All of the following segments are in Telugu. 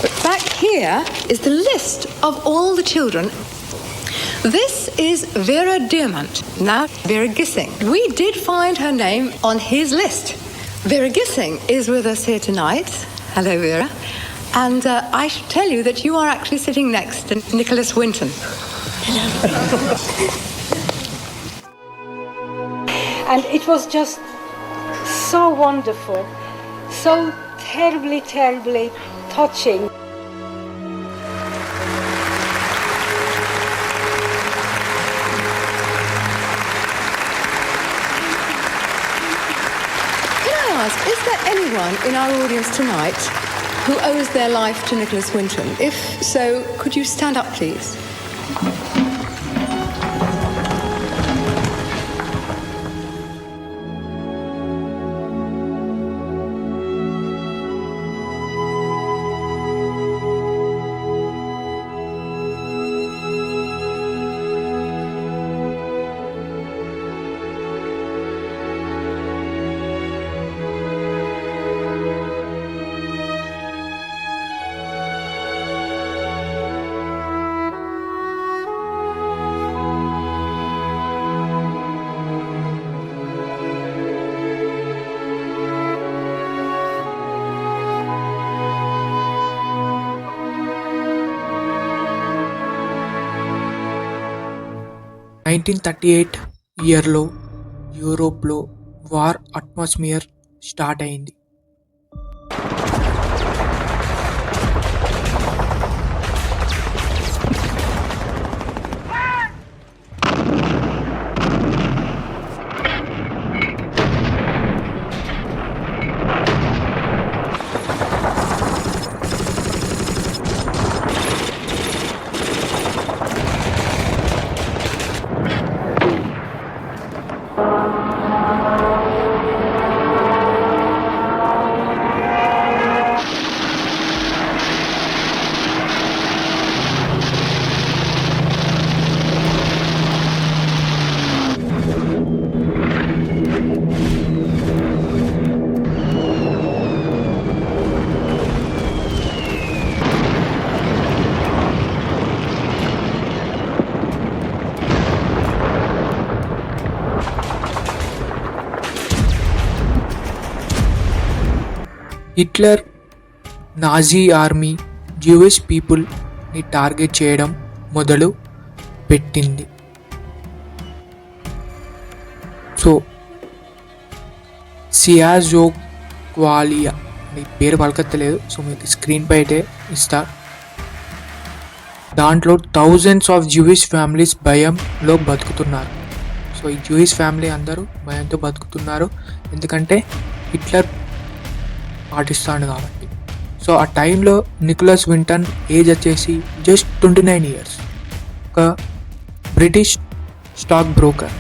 But back here is the list of all the children. This is Vera Diamant, now Vera Gissing. We did find her name on his list. Vera Gissing is with us here tonight. Hello, Vera. And I should tell you that you are actually sitting next to Nicholas Winton. Hello. And it was just so wonderful, so terribly, terribly touching. Can I ask, is there anyone in our audience tonight who owes their life to Nicholas Winton? If so, could you stand up, please? ఇయర్లో యూరోప్లో వార్ అట్మాస్ఫియర్ స్టార్ట్ అయింది. హిట్లర్ నాజీ ఆర్మీ జ్యూయిష్ పీపుల్ని టార్గెట్ చేయడం మొదలు పెట్టింది. సో సియాజోక్వాలియా అని పేరు పలకత్తలేదు, సో మీకు స్క్రీన్ పై అయితే ఇస్తా. దాంట్లో థౌజండ్స్ ఆఫ్ జ్యూయిష్ ఫ్యామిలీస్ భయంలో బతుకుతున్నారు. సో ఈ జ్యూయిష్ ఫ్యామిలీ అందరూ భయంతో బతుకుతున్నారు, ఎందుకంటే హిట్లర్ పాటిస్తాడు కాబట్టి. సో ఆ టైంలో నికోలస్ వింటన్ ఏజ్ వచ్చేసి జస్ట్ 29 years, ఒక బ్రిటిష్ స్టాక్ బ్రోకర్.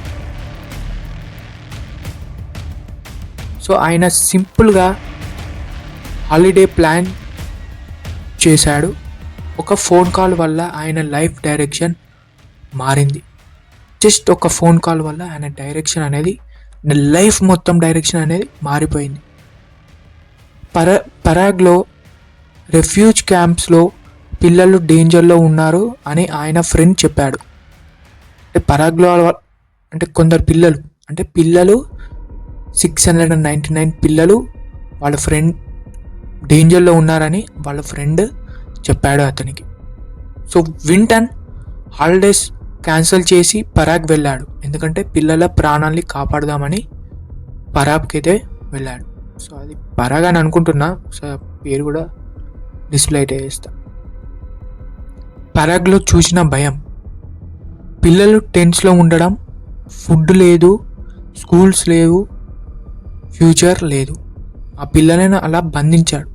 సో ఆయన సింపుల్గా హాలిడే ప్లాన్ చేశాడు. ఒక ఫోన్ కాల్ వల్ల ఆయన లైఫ్ డైరెక్షన్ మారింది. జస్ట్ ఒక ఫోన్ కాల్ వల్ల ఆయన డైరెక్షన్ అనేది, లైఫ్ మొత్తం డైరెక్షన్ అనేది మారిపోయింది. పరాగ్లో రెఫ్యూజ్ క్యాంప్స్లో పిల్లలు డేంజర్లో ఉన్నారు అని ఆయన ఫ్రెండ్ చెప్పాడు. అంటే పరాగ్లో అంటే కొందరు పిల్లలు 699 పిల్లలు వాళ్ళ ఫ్రెండ్ డేంజర్లో ఉన్నారని వాళ్ళ ఫ్రెండ్ చెప్పాడు అతనికి. సో వింటన్ హాలిడేస్ క్యాన్సిల్ చేసి పరాగ్ వెళ్ళాడు, ఎందుకంటే పిల్లల ప్రాణాలని కాపాడదామని పరాగ్కి అయితే వెళ్ళాడు. సో అది పరాగ్ అని అనుకుంటున్నా, సో పేరు కూడా డిస్ప్లే అయితే చేస్తా. పరాగ్లో చూసిన భయం, పిల్లలు టెంట్స్లో ఉండడం, ఫుడ్ లేదు, స్కూల్స్ లేవు, ఫ్యూచర్ లేదు. ఆ పిల్లలను అలా బంధించాడు.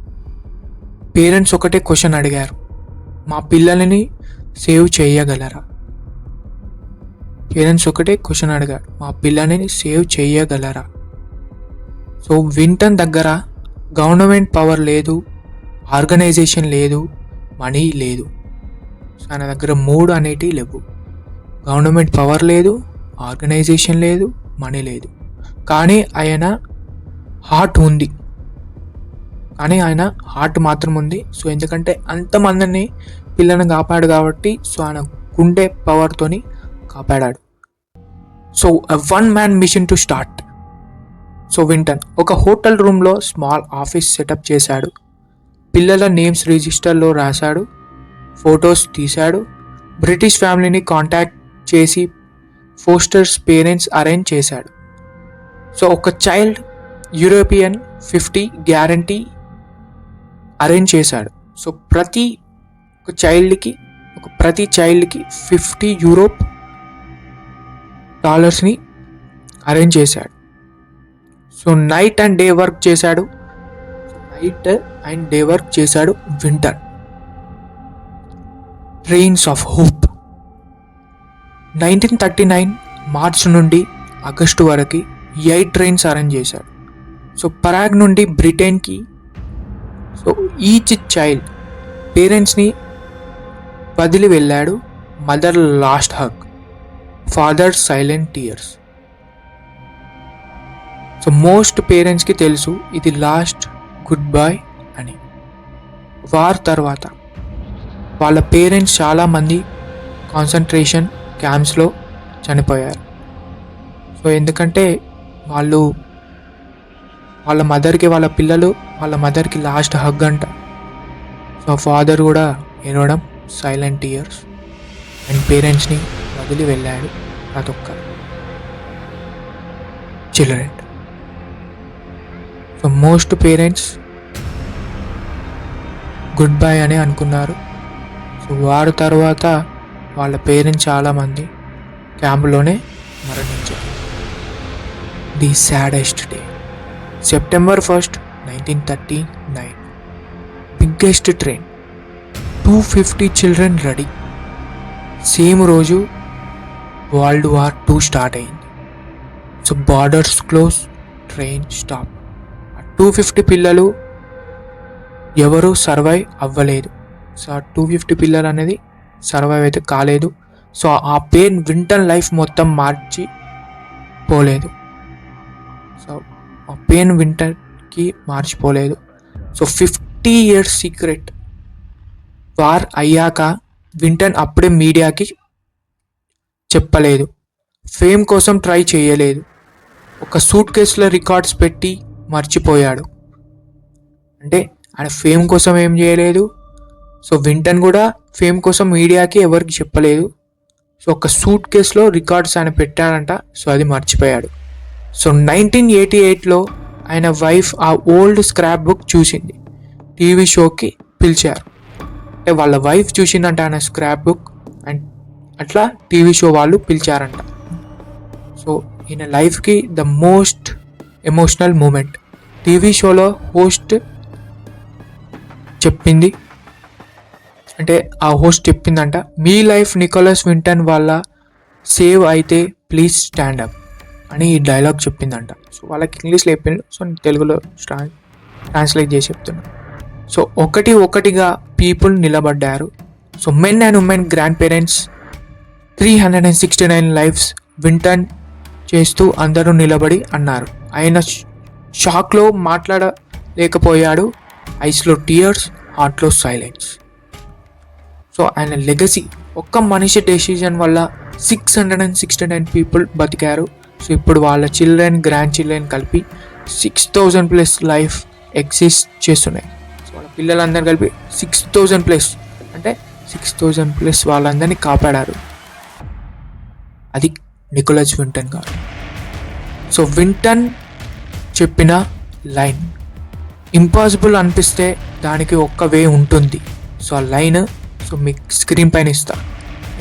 పేరెంట్స్ ఒకటే క్వశ్చన్ అడిగారు, మా పిల్లలని సేవ్ చేయగలరా? మా పిల్లలని సేవ్ చేయగలరా? సో వింటన్ దగ్గర గవర్నమెంట్ పవర్ లేదు, ఆర్గనైజేషన్ లేదు, మనీ లేదు. సో ఆయన దగ్గర 3 అనేటివి లేవు. గవర్నమెంట్ పవర్ లేదు, ఆర్గనైజేషన్ లేదు, మనీ లేదు. కానీ ఆయన హార్ట్ ఉంది. కానీ ఆయన హార్ట్ మాత్రం ఉంది. సో ఎందుకంటే అంతమందిని పిల్లని కాపాడు కాబట్టి సో ఆయన గుండె పవర్తోని కాపాడాడు. So one man mission to start. So Winton ఒక హోటల్ రూమ్లో స్మాల్ ఆఫీస్ సెటప్ చేశాడు. పిల్లల నేమ్స్ రిజిస్టర్లో రాశాడు, ఫొటోస్ తీశాడు, బ్రిటిష్ ఫ్యామిలీని కాంటాక్ట్ చేసి ఫోస్టర్స్ పేరెంట్స్ అరేంజ్ చేశాడు. సో ఒక చైల్డ్ యూరోపియన్ 50 గ్యారంటీ అరేంజ్ చేశాడు. సో ప్రతి చైల్డ్కి 50 యూరోప్ డాలర్స్ని అరేంజ్ చేశాడు. So night and day work చేశాడు Winton. Trains of hope. 1939 March నుండి ఆగస్టు వరకు 8 ట్రైన్స్ అరేంజ్ చేశాడు. సో పరాగ్ నుండి బ్రిటన్కి. సో ఈచ్ చైల్డ్ పేరెంట్స్ని వదిలి వెళ్ళాడు. Mother last hug, father silent tears. So most పేరెంట్స్కి తెలుసు ఇది లాస్ట్ గుడ్ బై అని. వార్ తర్వాత వాళ్ళ పేరెంట్స్ చాలామంది కాన్సన్ట్రేషన్ క్యాంప్స్లో చనిపోయారు. సో ఎందుకంటే వాళ్ళ మదర్కి లాస్ట్ హగ్ అంట. సో ఫాదర్ కూడా ఏడవడం, సైలెంట్ టీయర్స్, అండ్ పేరెంట్స్ని వదిలి వెళ్ళాడు ప్రతి ఒక్క children. So most parents good bye అని అనుకున్నారు. సో వారి తర్వాత వాళ్ళ పేరెంట్స్ చాలామంది క్యాంపులోనే మరణించారు. The saddest day, September 1st, 1939. Biggest train, 250 children ready. Same రోజు వరల్డ్ వార్ 2 స్టార్ట్ అయింది. So borders close, train stop. 250 పిల్లలు ఎవరు సర్వైవ్ అవ్వలేదు. సో 250 పిల్లలు అనేది సర్వైవ్ అయితే కాలేదు. సో ఆ పెయిన్ వింటన్ లైఫ్ మొత్తం మార్చిపోలేదు. సో ఆ పెయిన్ వింటర్కి మార్చిపోలేదు. So 50 years secret. వార్ అయ్యాక వింటన్ అప్పుడే మీడియాకి చెప్పలేదు. ఫేమ్ కోసం ట్రై చేయలేదు. ఒక సూట్ కేసులో రికార్డ్స్ పెట్టి మర్చిపోయాడు. అంటే ఆయన ఫేమ్ కోసం ఏం చేయలేదు. సో వింటన్ కూడా ఫేమ్ కోసం మీడియాకి ఎవరికి చెప్పలేదు. సో ఒక సూట్ కేసులో రికార్డ్స్ ఆయన పెట్టాడంట. సో అది మర్చిపోయాడు. సో 1988లో ఆయన వైఫ్ ఆ ఓల్డ్ స్క్రాప్ బుక్ చూసింది. టీవీ షోకి పిలిచారు. అంటే వాళ్ళ వైఫ్ చూసిందంట ఆయన స్క్రాప్ బుక్, అండ్ అట్లా టీవీ షో వాళ్ళు పిలిచారంట. సో ఈయన లైఫ్కి the most emotional moment. TV షోలో హోస్ట్ చెప్పిందంట, మీ లైఫ్ నికోలస్ వింటన్ వల్ల సేవ్ అయితే ప్లీజ్ స్టాండ్ అప్ అని ఈ డైలాగ్ చెప్పిందంట. సో వాళ్ళకి ఇంగ్లీష్లో చెప్పింది. సో నేను తెలుగులో ట్రాన్స్లేట్ చేసి చెప్తున్నాను. సో ఒకటిగా పీపుల్ నిలబడ్డారు. So men and women, grandparents, 369 lifes Winton చేస్తూ అందరూ నిలబడి అన్నారు. ఆయన షాక్లో మాట్లాడలేకపోయాడు. ఐస్లో టీయర్స్, హార్ట్లో సైలెన్స్. సో ఆయన లెగసీ, ఒక్క మనిషి డెసిజన్ వల్ల 669 పీపుల్ బతికారు. సో ఇప్పుడు వాళ్ళ చిల్డ్రన్, గ్రాండ్ చిల్డ్రన్ కలిపి 6000+ లైఫ్ ఎగ్జిస్ట్ చేస్తున్నాయి. సో వాళ్ళ పిల్లలందరూ కలిపి 6000+, అంటే 6000+ వాళ్ళందరినీ కాపాడారు. అది నికోలస్ వింటన్ గారు. సో వింటన్ చెప్పిన లైన్, ఇంపాసిబుల్ అనిపిస్తే దానికి ఒక్క వే ఉంటుంది. సో ఆ లైన్ సో మీకు స్క్రీన్ పైన ఇస్తా.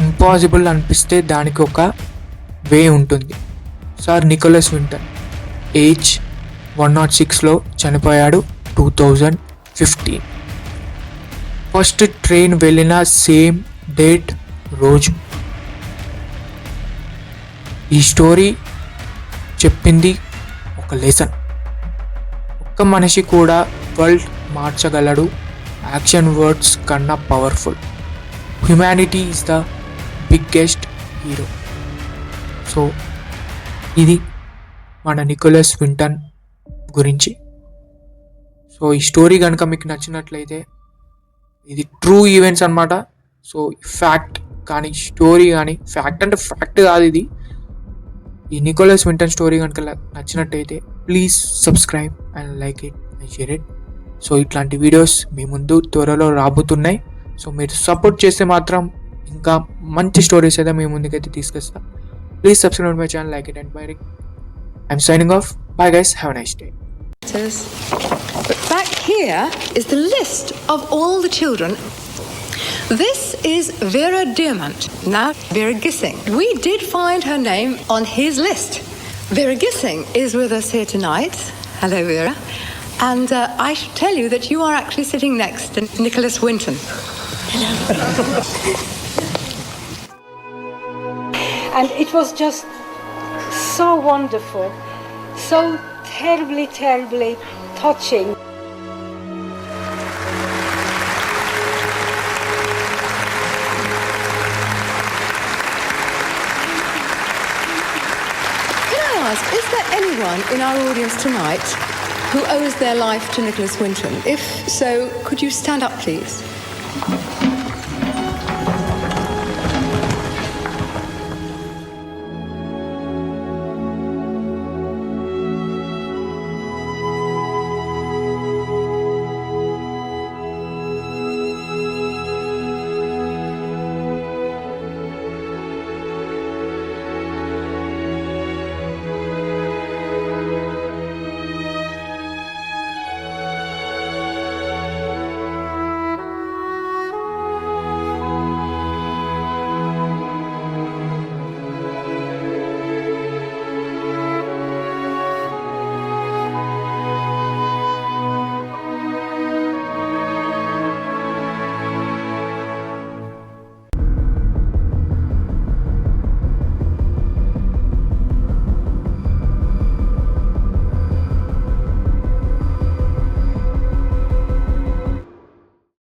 ఇంపాసిబుల్ అనిపిస్తే దానికి ఒక వే ఉంటుంది. సార్ నికోలస్ వింటన్ ఏజ్ 106లో చనిపోయాడు 2015. ఫస్ట్ ట్రైన్ వెళ్ళిన సేమ్ డేట్ రోజు. ఈ స్టోరీ చెప్పింది ఒక లెసన్. ఒక్క మనిషి కూడా వరల్డ్ మార్చగలడు. యాక్షన్ వర్డ్స్ కన్నా powerful. Humanity is the biggest hero. So ఇది మన నికోలస్ వింటన్ గురించి. సో ఈ స్టోరీ కనుక మీకు నచ్చినట్లయితే ఇది ట్రూ ఈవెంట్స్ అనమాట. సో ఫ్యాక్ట్ కానీ స్టోరీ కానీ, ఫ్యాక్ట్ అంటే ఫ్యాక్ట్ కాదు ఇది, ఈ నికోలస్ వింటన్ స్టోరీ కనుక నచ్చినట్టయితే please subscribe and like it and share it. So ఇట్లాంటి వీడియోస్ మీ ముందు త్వరలో రాబోతున్నాయి. సో మీరు సపోర్ట్ చేస్తే మాత్రం ఇంకా మంచి స్టోరీస్ అయితే మీ ముందుకైతే తీసుకొస్తా. Please subscribe my channel, like it and by. I'm signing off. Bye guys, have a nice day. But back here is the list of all the children. This is Vera Diamant, now Vera Gissing. We did find her name on his list. Vera Gissing is with us here tonight. Hello, Vera. And I should tell you that you are actually sitting next to Nicholas Winton. And it was just so wonderful, so terribly, terribly touching. Can I ask, is there anyone in our audience tonight who owes their life to Nicholas Winton? If so, could you stand up, please?